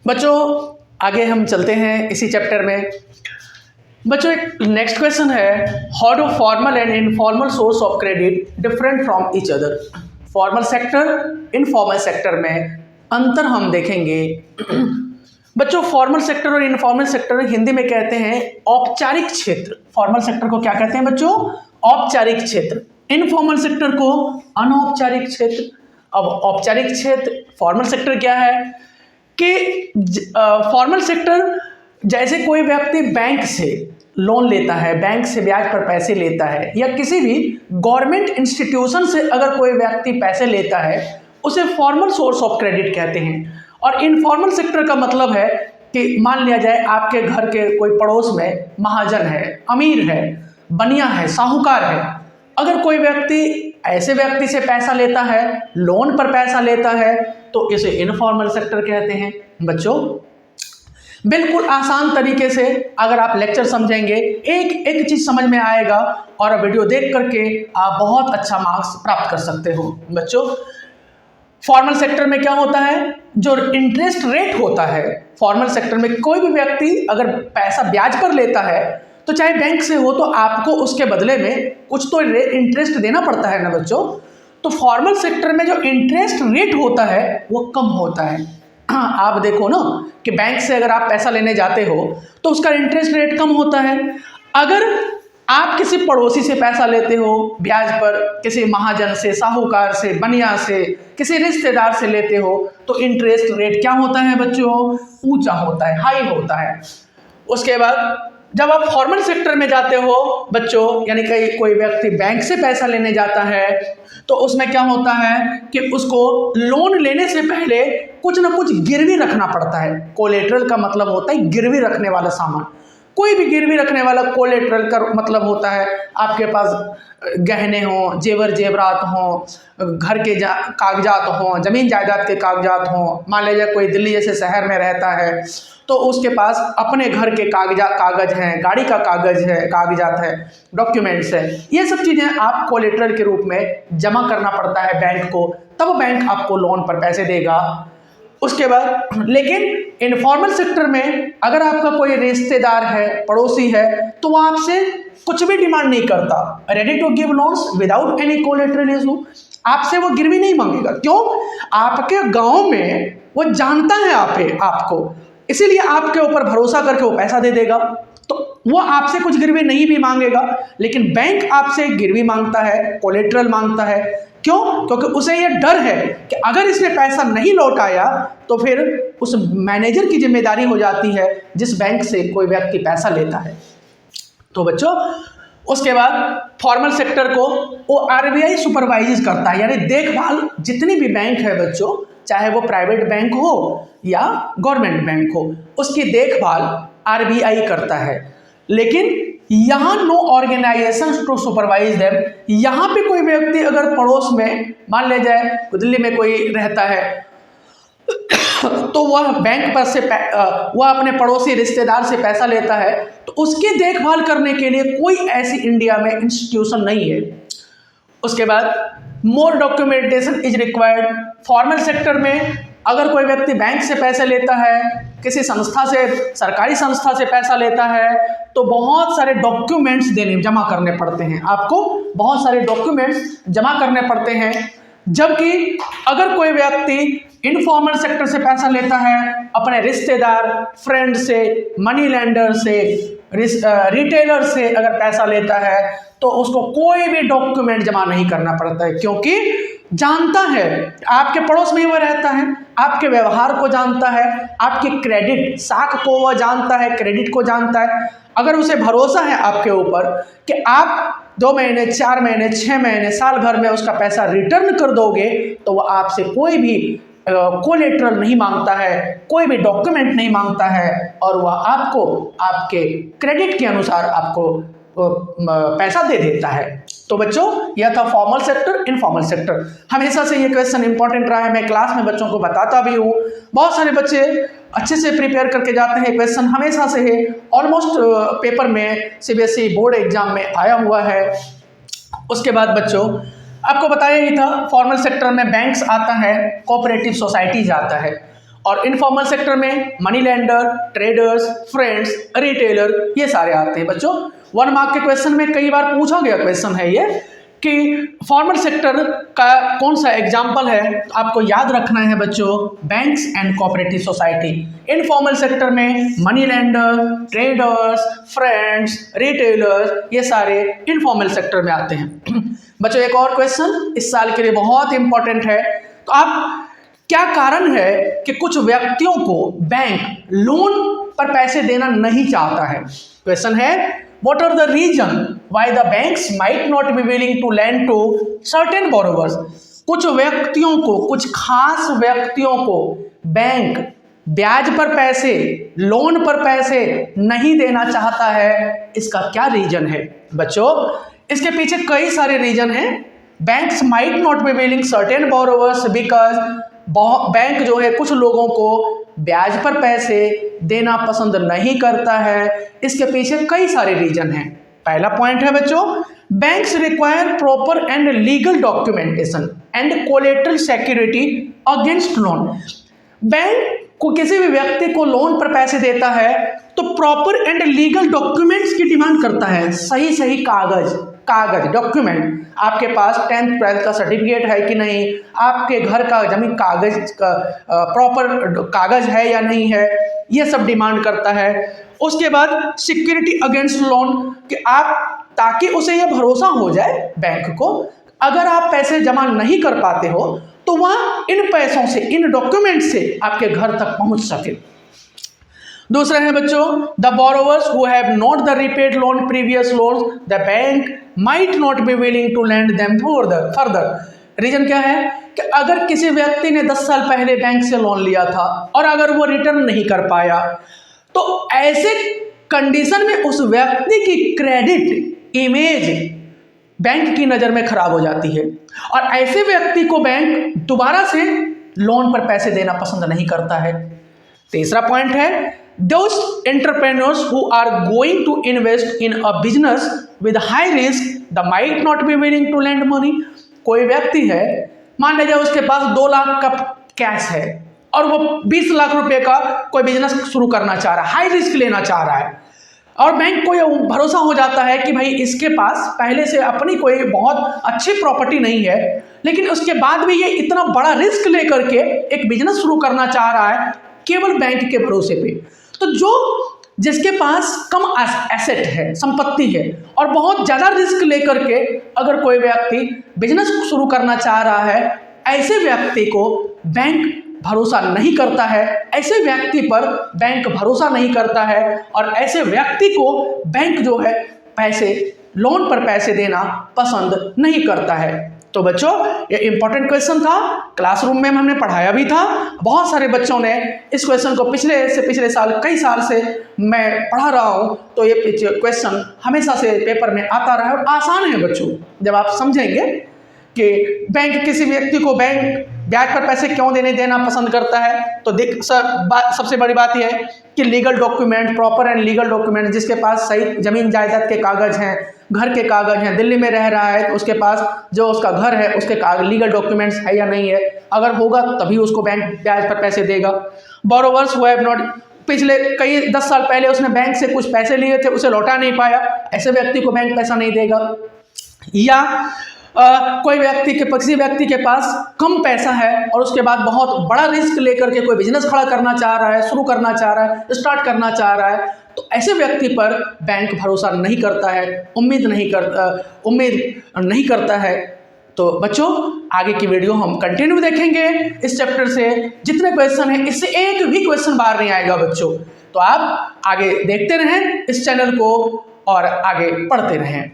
बच्चों आगे हम चलते हैं इसी चैप्टर में। बच्चों एक नेक्स्ट क्वेश्चन है, how do formal and informal source of credit different from each other. Formal sector informal sector में अंतर हम देखेंगे। बच्चों फॉर्मल सेक्टर और इनफॉर्मल सेक्टर हिंदी में कहते हैं औपचारिक क्षेत्र। फॉर्मल सेक्टर को क्या कहते हैं बच्चों? औपचारिक क्षेत्र। इनफॉर्मल सेक्टर को अनौपचारिक क्षेत्र। अब औपचारिक क्षेत्र फॉर्मल सेक्टर क्या है कि फॉर्मल सेक्टर जैसे कोई व्यक्ति बैंक से लोन लेता है, बैंक से ब्याज पर पैसे लेता है, या किसी भी गवर्नमेंट इंस्टीट्यूशन से अगर कोई व्यक्ति पैसे लेता है, उसे फॉर्मल सोर्स ऑफ क्रेडिट कहते हैं। और इनफॉर्मल सेक्टर का मतलब है कि मान लिया जाए आपके घर के कोई पड़ोस में महाजन है, अमीर है, बनिया है, साहूकार है, अगर कोई व्यक्ति ऐसे व्यक्ति से पैसा लेता है, लोन पर पैसा लेता है, तो इसे इनफॉर्मल सेक्टर कहते हैं। बच्चों बिल्कुल आसान तरीके से अगर आप लेक्चर समझेंगे, एक एक चीज समझ में आएगा और वीडियो देख करके आप बहुत अच्छा मार्क्स प्राप्त कर सकते हो। बच्चों फॉर्मल सेक्टर में क्या होता है, जो इंटरेस्ट रेट होता है, फॉर्मल सेक्टर में कोई भी व्यक्ति अगर पैसा ब्याज पर लेता है तो चाहे बैंक से हो तो आपको उसके बदले में कुछ तो इंटरेस्ट देना पड़ता है ना बच्चों। तो फॉर्मल सेक्टर में जो इंटरेस्ट रेट होता है वो कम होता है। आप देखो ना कि बैंक से अगर आप पैसा लेने जाते हो तो उसका इंटरेस्ट रेट कम होता है। अगर आप किसी पड़ोसी से पैसा लेते हो ब्याज पर, किसी महाजन से, साहूकार से, बनिया से, किसी रिश्तेदार से लेते हो, तो इंटरेस्ट रेट क्या होता है बच्चों? ऊंचा होता है, हाई होता है। उसके बाद जब आप फॉर्मल सेक्टर में जाते हो बच्चों, यानी कि कोई व्यक्ति बैंक से पैसा लेने जाता है, तो उसमें क्या होता है कि उसको लोन लेने से पहले कुछ ना कुछ गिरवी रखना पड़ता है। कोलेटरल का मतलब होता है गिरवी रखने वाला सामान। कोई भी गिरवी रखने वाला कोलेटरल का मतलब होता है आपके पास गहने हों, जेवर जेवरात हों, घर के कागजात हों, जमीन जायदाद के कागजात हों। मान लीजिए कोई दिल्ली जैसे शहर में रहता है तो उसके पास अपने घर के कागज हैं, गाड़ी का कागज है, कागजात है, डॉक्यूमेंट्स है, ये सब चीज़ें आप कोलेटरल के रूप में जमा करना पड़ता है बैंक को, तब बैंक आपको लोन पर पैसे देगा। उसके बाद लेकिन इनफॉर्मल सेक्टर में अगर आपका कोई रिश्तेदार है, पड़ोसी है, तो वो आपसे कुछ भी डिमांड नहीं करता। Ready to give loans without any collateral issue. आपसे वो गिरवी नहीं मांगेगा। क्यों? आपके गांव में वो जानता है आपको, इसीलिए आपके ऊपर भरोसा करके वो पैसा दे देगा। तो वो आपसे कुछ गिरवी नहीं भी मांगेगा, लेकिन बैंक आपसे गिरवी मांगता है, कोलेटरल मांगता है। क्यों? क्योंकि उसे ये डर है कि अगर इसने पैसा नहीं लौटाया तो फिर उस मैनेजर की जिम्मेदारी हो जाती है जिस बैंक से कोई व्यक्ति पैसा लेता है। तो बच्चों उसके बाद फॉर्मल सेक्टर को वो आरबीआई सुपरवाइज करता है, यानी देखभाल जितनी भी बैंक है बच्चों, चाहे वो प्राइवेट बैंक हो या गवर्नमेंट बैंक हो, उसकी देखभाल आरबीआई करता है। लेकिन यहाँ no organization to supervise them. यहाँ पे कोई व्यक्ति अगर पड़ोस में मान ले जाए दिल्ली में कोई रहता है तो वह बैंक पर से वह अपने पड़ोसी रिश्तेदार से पैसा लेता है, तो उसकी देखभाल करने के लिए कोई ऐसी इंडिया में इंस्टीट्यूशन नहीं है। उसके बाद more documentation is required. Formal sector में अगर कोई व्यक्ति बैंक से पैसे लेता है, किसी संस्था से, सरकारी संस्था से पैसा लेता है, तो बहुत सारे डॉक्यूमेंट्स जमा करने पड़ते हैं। आपको बहुत सारे डॉक्यूमेंट्स जमा करने पड़ते हैं। जबकि अगर कोई व्यक्ति इनफॉर्मल सेक्टर से पैसा लेता है, अपने रिश्तेदार, फ्रेंड से, मनी लेंडर से, रिटेलर से अगर पैसा लेता है, तो उसको कोई भी डॉक्यूमेंट जमा नहीं करना पड़ता है, क्योंकि जानता है आपके पड़ोस में ही वह रहता है, आपके व्यवहार को जानता है, आपकी क्रेडिट साख को वह जानता है, क्रेडिट को जानता है। अगर उसे भरोसा है आपके ऊपर कि आप 2 महीने, 4 महीने, 6 महीने, साल भर में उसका पैसा रिटर्न कर दोगे, तो वह आपसे कोई भी कोलेटरल नहीं मांगता है, कोई भी डॉक्यूमेंट नहीं मांगता है, और वह आपको आपके क्रेडिट के अनुसार आपको पैसा दे देता है। तो बच्चों यह था फॉर्मल सेक्टर, इनफॉर्मल सेक्टर। हमेशा से ये क्वेश्चन इंपॉर्टेंट रहा है, मैं क्लास में बच्चों को बताता भी हूँ। बहुत सारे बच्चे अच्छे से प्रिपेयर करके जाते हैं, क्वेश्चन हमेशा से है, ऑलमोस्ट पेपर में सीबीएसई बोर्ड एग्जाम में आया हुआ है। उसके बाद बच्चों आपको बताया ही था फॉर्मल सेक्टर में बैंक्स आता है, कोऑपरेटिव सोसाइटीज आता है। और इनफॉर्मल सेक्टर में money lender, traders, friends, retailer, ये सारे आते हैं बच्चों। 1 मार्क के क्वेश्चन में कई बार पूछा गया क्वेश्चन है ये कि फॉर्मल सेक्टर का कौन सा एग्जाम्पल है। आपको याद रखना है बच्चों, banks and cooperative society. Informal sector में money lender, traders, friends, retailers, ये सारे इनफॉर्मल सेक्टर में आते हैं। बच्चों एक और क्वेश्चन इस साल के लिए बहुत इंपॉर्टेंट है। तो आप क्या कारण है कि कुछ व्यक्तियों को बैंक लोन पर पैसे देना नहीं चाहता है। क्वेश्चन है what are the reason why the banks might not be willing to lend to certain borrowers. कुछ व्यक्तियों को, कुछ खास व्यक्तियों को बैंक ब्याज पर पैसे, लोन पर पैसे नहीं देना चाहता है। इसका क्या रीजन है बच्चों? इसके पीछे कई सारे रीजन हैं। Banks might not be willing certain borrowers because bank जो है कुछ लोगों को ब्याज पर पैसे देना पसंद नहीं करता है। इसके पीछे कई सारे रीजन हैं। पहला पॉइंट है बच्चों, banks require proper and legal documentation and collateral security against loan. Bank को किसी भी व्यक्ति को लोन पर पैसे देता है तो प्रॉपर एंड लीगल डॉक्यूमेंट्स की डिमांड करता है। सही सही कागज डॉक्यूमेंट, आपके पास 10th 12th का सर्टिफिकेट है कि नहीं, आपके घर का जमीन कागज का प्रॉपर कागज है या नहीं है, ये सब डिमांड करता है। उसके बाद सिक्योरिटी अगेंस्ट लोन कि आप, ताकि उसे यह भरोसा हो जाए बैंक को, अगर आप पैसे जमा नहीं कर पाते हो तो वह इन पैसों से, इन डॉक्यूमेंट से आपके घर तक पहुंच सके। दूसरा है बच्चों, the borrowers who have not the repaid loan previous loans the bank might not be willing to lend them further. Reason क्या है कि अगर किसी व्यक्ति ने 10 साल पहले बैंक से लोन लिया था और अगर वो रिटर्न नहीं कर पाया तो ऐसे कंडीशन में उस व्यक्ति की क्रेडिट इमेज बैंक की नज़र में खराब हो जाती है और ऐसे व्यक्ति को बैंक दोबारा से लोन पर पैसे देना पसंद नहीं करता है। तीसरा पॉइंट है, those entrepreneurs who are going to invest in a business with high risk they might not be willing to lend money। कोई व्यक्ति है, मान लीजिए उसके पास 2 लाख का कैश है और वो 20 लाख रुपए का कोई बिजनेस शुरू करना चाह रहा है, हाई रिस्क लेना चाह रहा है और बैंक को यह भरोसा हो जाता है कि भाई इसके पास पहले से अपनी कोई बहुत अच्छी प्रॉपर्टी नहीं है, लेकिन उसके बाद भी ये इतना बड़ा रिस्क लेकर के एक बिजनेस शुरू करना चाह रहा है केवल बैंक के भरोसे पे। तो जिसके पास कम एसेट है, संपत्ति है और बहुत ज़्यादा रिस्क लेकर के अगर कोई व्यक्ति बिजनेस शुरू करना चाह रहा है, ऐसे व्यक्ति को बैंक भरोसा नहीं करता है, ऐसे व्यक्ति पर बैंक भरोसा नहीं करता है और ऐसे व्यक्ति को बैंक जो है पैसे, लोन पर पैसे देना पसंद नहीं करता है। तो बच्चों ये इंपॉर्टेंट क्वेश्चन था, क्लासरूम में हमने पढ़ाया भी था। बहुत सारे बच्चों ने इस क्वेश्चन को पिछले साल, कई साल से मैं पढ़ा रहा हूँ, तो ये क्वेश्चन हमेशा से पेपर में आता रहा है और आसान है बच्चों। जब आप समझेंगे कि बैंक किसी व्यक्ति को बैंक ब्याज पर पैसे क्यों देना पसंद करता है, तो सबसे बड़ी बात यह है कि legal document, proper and legal document, जिसके पास सही जमीन जायदाद के कागज हैं, घर के कागज हैं, दिल्ली में रह रहा है तो उसके पास जो उसका घर है उसके लीगल डॉक्यूमेंट्स है या नहीं है, अगर होगा तभी उसको बैंक ब्याज पर पैसे देगा। बोरोवर्स हु हैव नॉट, पिछले 10 साल पहले उसने बैंक से कुछ पैसे लिए थे, उसे लौटा नहीं पाया, ऐसे व्यक्ति को बैंक पैसा नहीं देगा। या कोई किसी व्यक्ति के पास कम पैसा है और उसके बाद बहुत बड़ा रिस्क लेकर के कोई बिजनेस खड़ा करना चाह रहा है, शुरू करना चाह रहा है, स्टार्ट करना चाह रहा है, तो ऐसे व्यक्ति पर बैंक भरोसा नहीं करता है, उम्मीद नहीं करता है। तो बच्चों आगे की वीडियो हम कंटिन्यू देखेंगे इस चैप्टर से। जितने क्वेश्चन हैं इससे एक भी क्वेश्चन बाहर नहीं आएगा बच्चों, तो आप आगे देखते रहें इस चैनल को और आगे पढ़ते रहें।